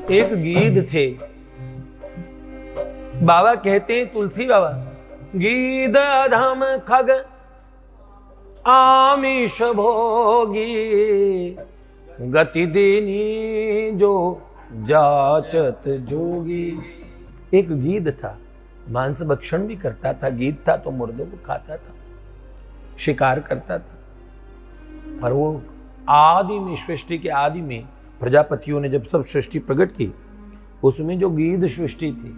एक गीध थे। बाबा कहते हैं, तुलसी बाबा, गीध अधम खग आमिष भोगी, गति देनी जो जाचत जोगी। एक गीध था, मांस भक्षण भी करता था। गीध था तो मुर्दों को खाता था, शिकार करता था। पर वो आदि में, सृष्टि के आदि में प्रजापतियों ने जब सब सृष्टि प्रकट की, उसमें जो गीध सृष्टि थी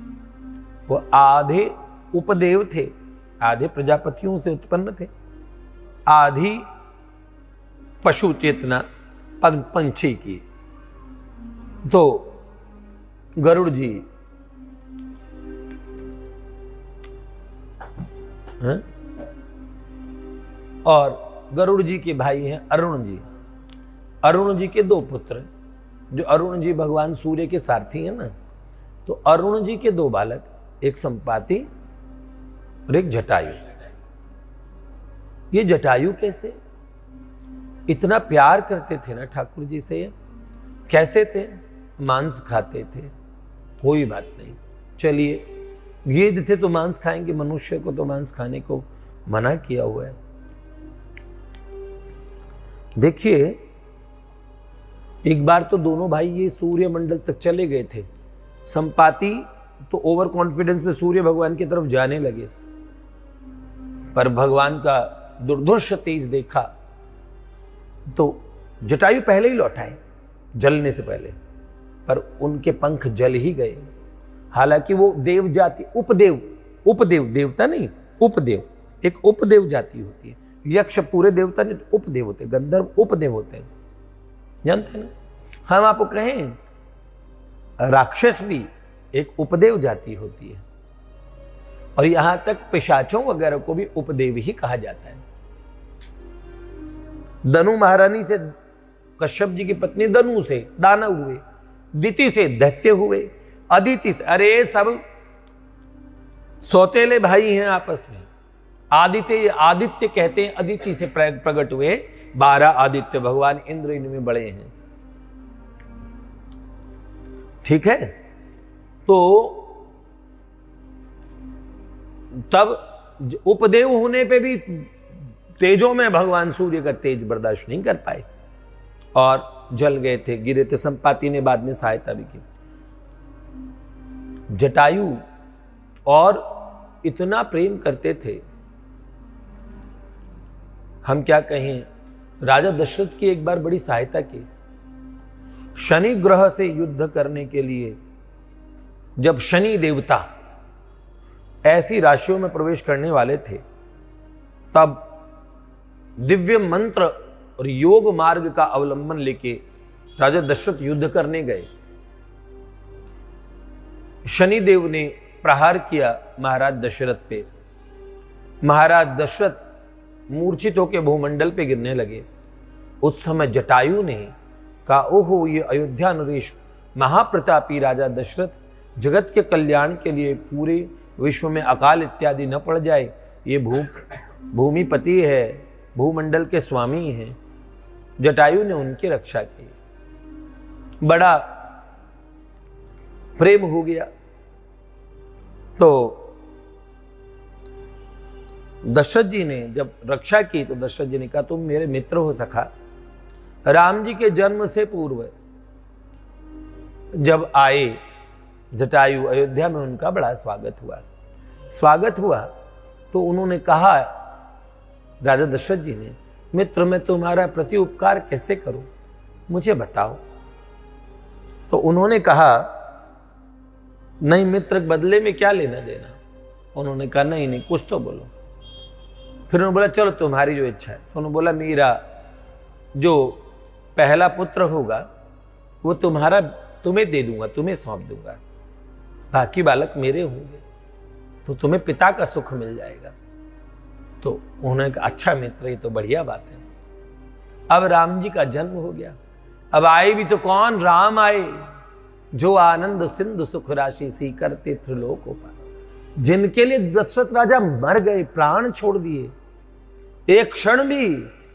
वो आधे उपदेव थे, आधे प्रजापतियों से उत्पन्न थे, आधी पशु चेतना पंछी की। तो गरुड़ जी हैं? और गरुड़ जी के भाई हैं अरुण जी। अरुण जी के दो पुत्र, जो अरुण जी भगवान सूर्य के सारथी हैं ना, तो अरुण जी के दो बालक, एक संपाति और एक जटायु। ये जटायु कैसे इतना प्यार करते थे ना ठाकुर जी से, कैसे थे? मांस खाते थे, कोई बात नहीं, चलिए गीध थे तो मांस खाएंगे, मनुष्य को तो मांस खाने को मना किया हुआ है। देखिए, एक बार तो दोनों भाई ये सूर्य मंडल तक चले गए थे। संपाति तो ओवर कॉन्फिडेंस में सूर्य भगवान की तरफ जाने लगे, पर भगवान का दुर्धर्ष तेज देखा तो जटायु पहले ही लौटाए, जलने से पहले, पर उनके पंख जल ही गए। हालांकि वो देव जाति, उपदेव देवता नहीं, उपदेव, एक उपदेव जाति होती है। यक्ष पूरे देवता नहीं, तो उपदेव होते, गंधर्व उपदेव होते हैं, जानते हैं ना। हम आपको कहें, राक्षस भी एक उपदेव जाति होती है, और यहां तक पिशाचों वगैरह को भी उपदेव ही कहा जाता है। दनु महारानी से कश्यप जी की पत्नी दनु से दानव हुए, दिति से दैत्य हुए, अदिति से, अरे सब सौतेले भाई हैं आपस में। आदित्य कहते हैं, अदिति से प्रकट हुए 12 आदित्य, भगवान इंद्र इनमें बड़े हैं, ठीक है। तो तब उपदेव होने पे भी तेजों में भगवान सूर्य का तेज बर्दाश्त नहीं कर पाए और जल गए थे, गिरे थे। संपाति ने बाद में सहायता भी की। जटायु और इतना प्रेम करते थे, हम क्या कहें। राजा दशरथ की एक बार बड़ी सहायता की। शनि ग्रह से युद्ध करने के लिए जब शनि देवता ऐसी राशियों में प्रवेश करने वाले थे, तब दिव्य मंत्र और योग मार्ग का अवलंबन लेके राजा दशरथ युद्ध करने गए। शनिदेव ने प्रहार किया महाराज दशरथ पे। महाराज दशरथ मूर्छित होकर भूमंडल पे गिरने लगे। उस समय जटायु ने कहा, ओहो, ये अयोध्या नरेश महाप्रतापी राजा दशरथ जगत के कल्याण के लिए पूरे विश्व में अकाल इत्यादि न पड़ जाए, ये भूमिपति है, भूमंडल के स्वामी हैं। जटायु ने उनकी रक्षा की, बड़ा प्रेम हो गया। तो दशरथ जी ने जब रक्षा की तो दशरथ जी ने कहा, तुम मेरे मित्र हो सखा। राम जी के जन्म से पूर्व जब आए जटायु अयोध्या में, उनका बड़ा स्वागत हुआ। तो उन्होंने कहा, राजा दशरथ जी ने, मित्र मैं तुम्हारा प्रति उपकार कैसे करूं, मुझे बताओ। तो उन्होंने कहा, नहीं मित्र, बदले में क्या लेना देना। उन्होंने कहा, नहीं कुछ तो बोलो। फिर उन्होंने बोला, चलो तुम्हारी जो इच्छा है। तो उन्होंने बोला, मेरा जो पहला पुत्र होगा वो तुम्हें दे दूंगा, तुम्हें सौंप दूंगा, बाकी बालक मेरे होंगे, तो तुम्हें पिता का सुख मिल जाएगा। तो उन्होंने कहा, अच्छा मित्र, ये तो बढ़िया बात है। अब राम जी का जन्म हो गया। अब आए भी तो कौन? राम आए, जो आनंद सिंधु सुख राशि सी करते त्रिलोकोपाल। जिनके लिए दशरथ राजा मर गए, प्राण छोड़ दिए, एक क्षण भी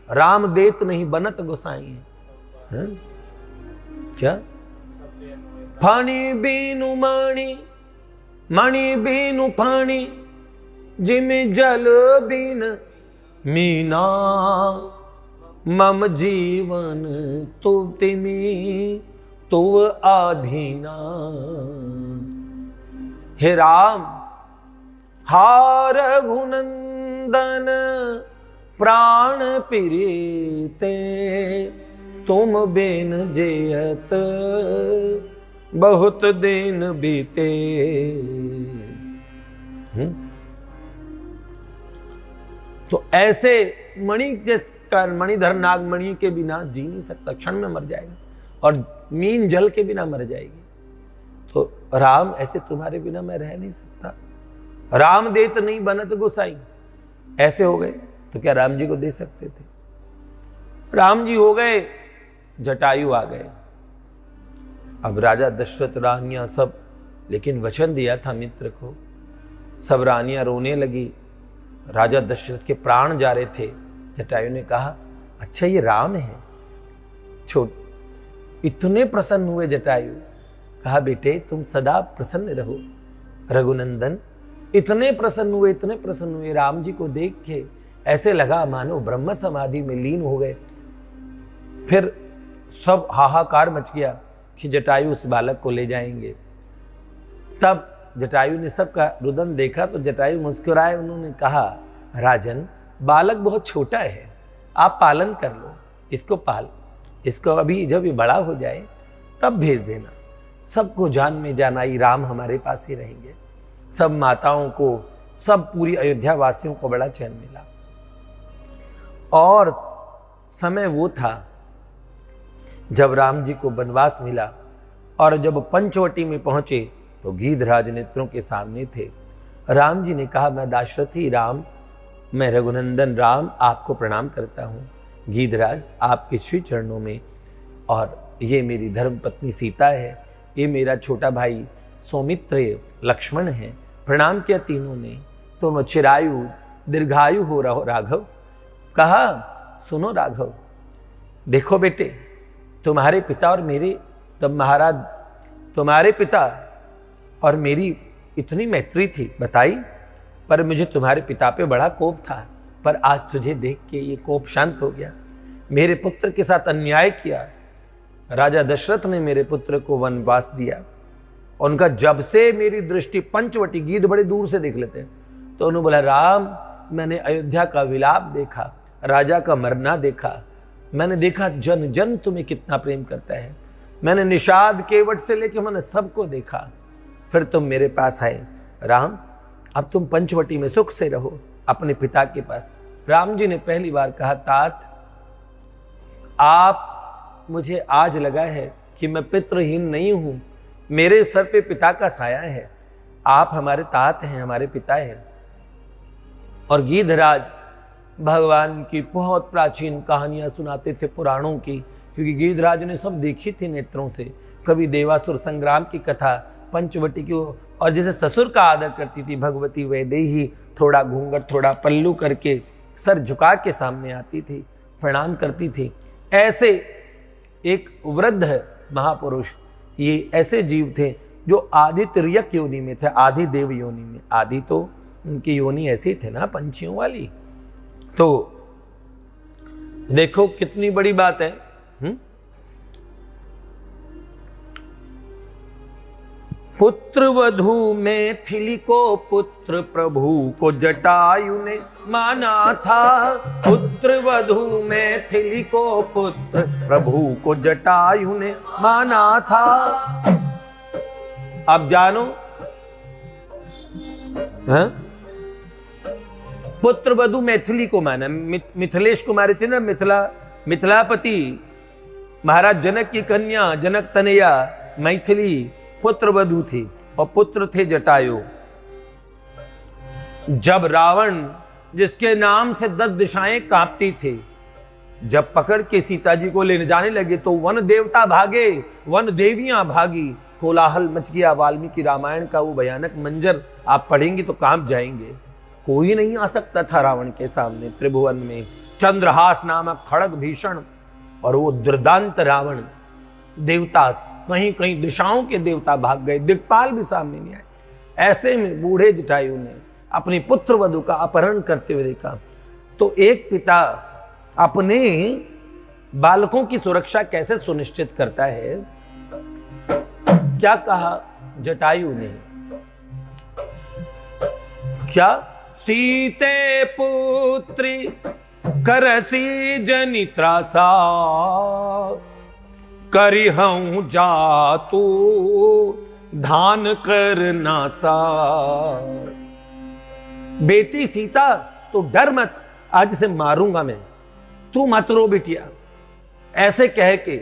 राम देत नहीं बनत गोसाई। क्या फाणी बीनु मणि, मणि बीनु फाणी, जिमि जल बीन मीना, मम जीवन तु तिमी तुव आधीना। हे राम, हार रघुनंदन प्राण प्रीते, तुम बेन जेयत बहुत दिन बीते। तो ऐसे मणि जिसका मणिधर नागमणि के बिना जी नहीं सकता, क्षण में मर जाएगा, और मीन जल के बिना मर जाएगी। तो राम ऐसे तुम्हारे बिना मैं रह नहीं सकता। राम देत नहीं बनत गोसाई, ऐसे हो गए तो क्या राम जी को दे सकते थे? राम जी हो गए, जटायु आ गए। अब राजा दशरथ, रानियां सब, लेकिन वचन दिया था मित्र को। सब रानियां रोने लगी, राजा दशरथ के प्राण जा रहे थे। जटायु ने कहा, अच्छा ये राम है। इतने प्रसन्न हुए जटायु। कहा, बेटे तुम सदा प्रसन्न रहो। रघुनंदन इतने प्रसन्न हुए, इतने प्रसन्न हुए, राम जी को देख के ऐसे लगा मानो ब्रह्म समाधि में लीन हो गए। फिर सब हाहाकार मच गया कि जटायु उस बालक को ले जाएंगे। तब जटायु ने सबका रुदन देखा तो जटायु मुस्कुराए। उन्होंने कहा, राजन बालक बहुत छोटा है, आप पालन कर लो, इसको पाल, इसको अभी जब ये बड़ा हो जाए तब भेज देना। सबको जान में जान आई, राम हमारे पास ही रहेंगे। सब माताओं को, सब पूरी अयोध्या वासियों को बड़ा चैन मिला। और समय वो था जब राम जी को वनवास मिला, और जब पंचवटी में पहुंचे तो गीधराज नेत्रों के सामने थे। राम जी ने कहा, मैं दाशरथी राम, मैं रघुनंदन राम आपको प्रणाम करता हूँ। गीधराज आपके श्री चरणों में, और ये मेरी धर्म पत्नी सीता है, ये मेरा छोटा भाई सौमित्र लक्ष्मण है। प्रणाम किया तीनों ने। तुम चिरायु दीर्घायु हो रहो राघव। कहा, सुनो राघव, देखो बेटे, तुम्हारे पिता और मेरे, तब महाराज तुम्हारे पिता और मेरी इतनी मैत्री थी बताई, पर मुझे तुम्हारे पिता पे बड़ा कोप था, पर आज तुझे देख के ये कोप शांत हो गया। मेरे पुत्र के साथ अन्याय किया, राजा दशरथ ने मेरे पुत्र को वनवास दिया। उनका जब से मेरी दृष्टि पंचवटी, गीध बड़े दूर से देख लेते हैं, तो उन्होंने बोला, राम मैंने अयोध्या का विलाप देखा, राजा का मरना देखा, मैंने देखा जन जन तुम्हें कितना प्रेम करता है। मैंने निषाद केवट से लेकर मैंने सबको देखा, फिर तुम मेरे पास आए। राम अब तुम पंचवटी में सुख से रहो अपने पिता के पास। राम जी ने पहली बार कहा, तात आप, मुझे आज लगा है कि मैं पितृहीन नहीं हूं, मेरे सर पे पिता का साया है, आप हमारे तात हैं, हमारे पिता हैं। और गीधराज भगवान की बहुत प्राचीन कहानियां सुनाते थे पुराणों की, क्योंकि गीधराज ने सब देखी थी नेत्रों से। कभी देवासुर संग्राम की कथा, पंचवटी की, और जैसे ससुर का आदर करती थी भगवती वैदेही, थोड़ा घूंघट थोड़ा पल्लू करके सर झुका के सामने आती थी, प्रणाम करती थी। ऐसे एक वृद्ध महापुरुष, ये ऐसे जीव थे जो आदि तिर्यक योनि में थे, आदि देव योनि में। आदि तो उनकी योनि ऐसी थे ना, पंछियों वाली। तो देखो कितनी बड़ी बात है। पुत्र वधू मैथिली को पुत्र प्रभु को जटायु ने माना था। पुत्र वधू मैथिली को पुत्र प्रभु को जटायु ने माना था। अब जानो, पुत्र वधू मैथिली को माना। मिथिलेश कुमारी थी ना, मिथिलापति महाराज जनक की कन्या जनक तनया मैथिली पुत्र वधू थी, और पुत्र थे जटायु। जब रावण, जिसके नाम से 10 दिशाएं कांपती थी, जब पकड़ के सीता जी को लेने जाने लगे तो वन देवता भागे, वन देवियां भागी, कोलाहल मच गया। वाल्मीकि रामायण का वो भयानक मंजर आप पढ़ेंगे तो कांप जाएंगे। कोई नहीं आ सकता था रावण के सामने। त्रिभुवन में चंद्रहास नामक खड़ग भीषण, और वो दुर्दांत रावण देवता कहीं कहीं दिशाओं के देवता भाग गए, दिक्पाल भी सामने नहीं आए। ऐसे में बूढ़े जटायु ने अपनी पुत्र वधु का अपहरण करते हुए देखा। तो एक पिता अपने बालकों की सुरक्षा कैसे सुनिश्चित करता है? क्या कहा जटायु ने? क्या? सीते पुत्री करसी जनि त्रासा, करिहूं जातु धान कर नासा। बेटी सीता तो डर मत, आज से मारूंगा मैं, तू मत रो बिटिया। ऐसे कह के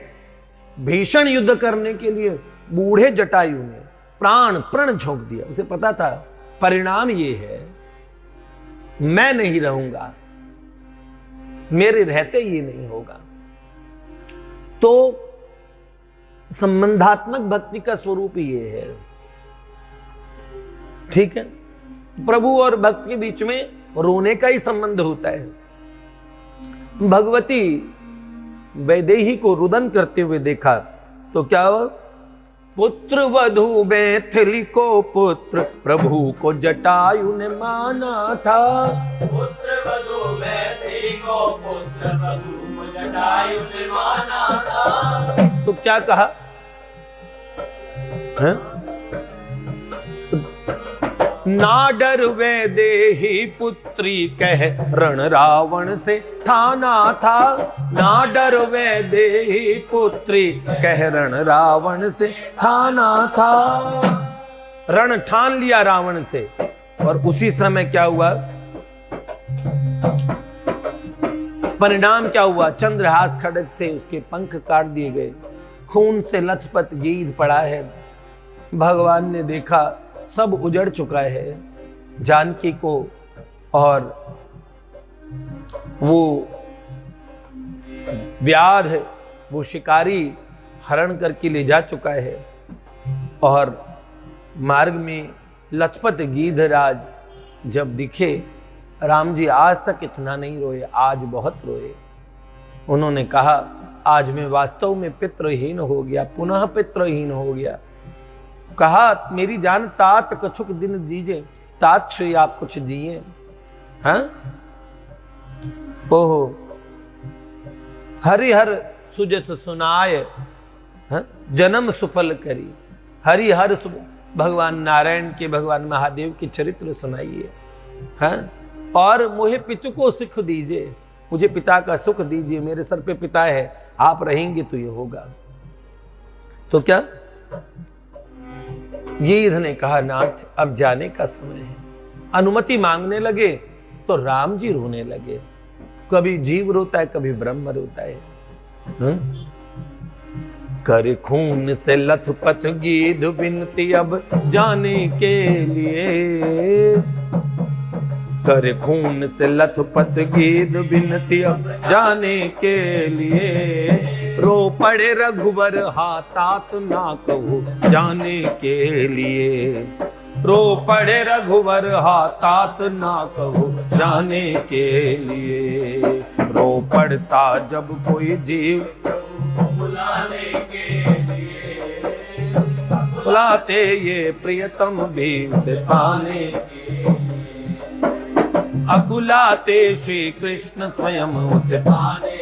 भीषण युद्ध करने के लिए बूढ़े जटायु ने प्राण प्रण झोंक दिया। उसे पता था परिणाम ये है, मैं नहीं रहूंगा, मेरे रहते ये नहीं होगा। तो संबंधात्मक भक्ति का स्वरूप ये है। ठीक है, प्रभु और भक्त के बीच में रोने का ही संबंध होता है। भगवती वैदेही को रुदन करते हुए देखा तो क्या हुआ? पुत्र वधू मैथिली को पुत्र प्रभु को जटायु ने माना था। पुत्र वधू मैथिली को पुत्र प्रभु को जटायु ने माना था। तो क्या कहा है? ना डर वैदेही पुत्री कह रण रावण से ठाना था। ना डर वैदेही पुत्री कह रण रावण से ठाना था। रण ठान लिया रावण से। और उसी समय क्या हुआ? परिणाम क्या हुआ? चंद्रहास खड्ग से उसके पंख काट दिए गए, खून से लथपथ गीध पड़ा है। भगवान ने देखा सब उजड़ चुका है जानकी को, और वो व्याध वो शिकारी हरण करके ले जा चुका है। और मार्ग में लथपथ गीधराज जब दिखे, राम जी आज तक इतना नहीं रोए, आज बहुत रोए। उन्होंने कहा आज मैं वास्तव में पितृहीन हो गया, पुनः पितृहीन हो गया। कहा मेरी जान तात कछुक दिन दीजे, तात श्री आप कुछ जिए। हाँ, ओहो हरिहर सुजस सुनाय, हाँ? जन्म सुफल करी। हरिहर भगवान नारायण के, भगवान महादेव के चरित्र सुनाइए। हाँ, और मुझे पितु को सुख दीजिए, मुझे पिता का सुख दीजिए, मेरे सर पे पिता है, आप रहेंगे तो ये होगा। तो क्या गीध ने कहा नाथ अब जाने का समय है। अनुमति मांगने लगे तो राम जी रोने लगे। कभी जीव रोता है, कभी ब्रह्म रोता है। कर खून से लथपथ गीध बिनती अब जाने के लिए। कर खून से लथपथ गीध बिनती अब जाने के लिए। रो पड़े रघुवर हातात ना कहो जाने के लिए। रो पड़े रघुवर हातात ना कहो जाने के लिए। रो पड़ता जब कोई जीव बुलाने के लिए। बुलाते ये प्रियतम भी से पाने। अकुलाते श्री कृष्ण स्वयं उसे पाने